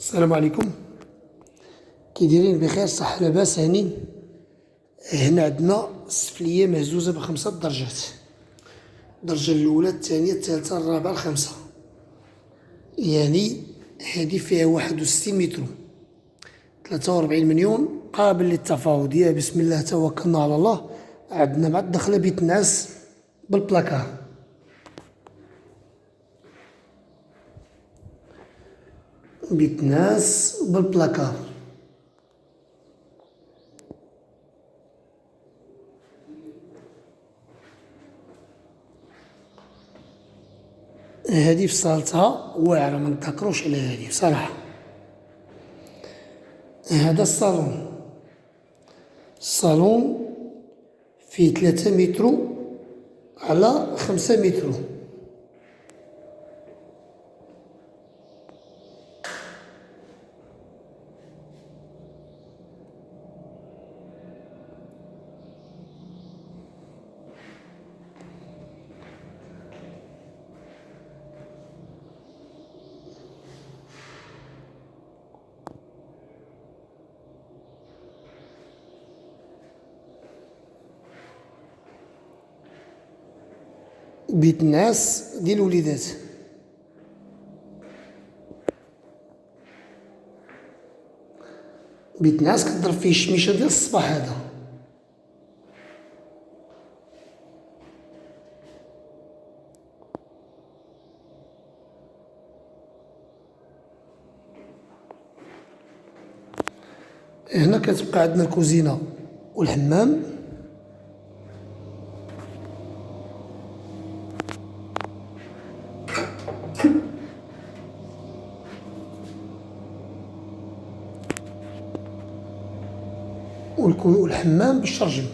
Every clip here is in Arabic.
السلام عليكم. كي دايرين؟ بخير، صح لاباس هانين. هنا عندنا السفلية مهزوزة ب5 درجات، الدرجة الأولى الثانية الثالثة الرابعة الخامسة، يعني هادي فيها 61 مترو، 43 مليون قابل للتفاوض. يا بسم الله توكلنا على الله. عندنا مع الدخلة بيت نعاس بالبلاكار، بيت ناس بالبلاكار. هادي في صالتها واعرة، ما نتهكروش على هادي بصراحة. هذا الصالون فيه 3 مترو على 5 مترو. بيت نعاس ديال الوليدات. بيت نعاس كضرب فيه الشميشة ديال الصباح. هذا هنا كتبقى عندنا الكوزينة والحمام، والحمام بالشرجم.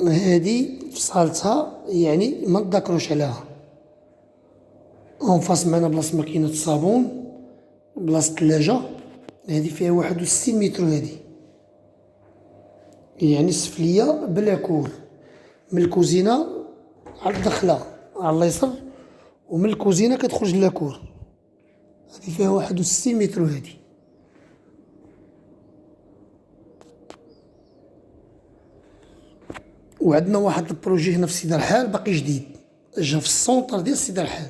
هادي في صالتها يعني ما تذكروش عليها. اون فاس معنا بلاصة ماكينة الصابون، بلاصة الثلاجة. هادي فيها 61 مترو. هادي يعني السفلية بلا كور، من الكوزينة على الدخلة على اليسر، ومن الكوزينة كتخرج لاكور. هادي فيها 61 مترو. هادي وعندنا واحد البروجي هنا في سيدي الرحال باقي جديد، جا في السونطر ديال سيدي الرحال،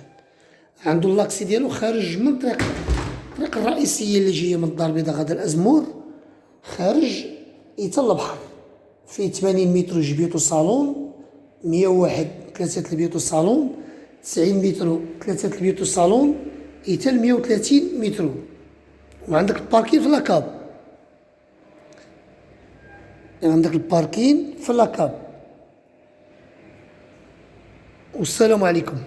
عندو لاكسي ديالو خارج من الطريق الرئيسية اللي جاية من الدار البيضاء غادا الأزمور، خارج يتا البحر. فيه 80 مترو جبيتو صالون، 101 3 البيوت والصالون، 90 مترو 3 البيوت والصالون، يتا 130 مترو. وعندك الباركين في لاكاب، عندك الباركين في لاكاب. والسلام عليكم.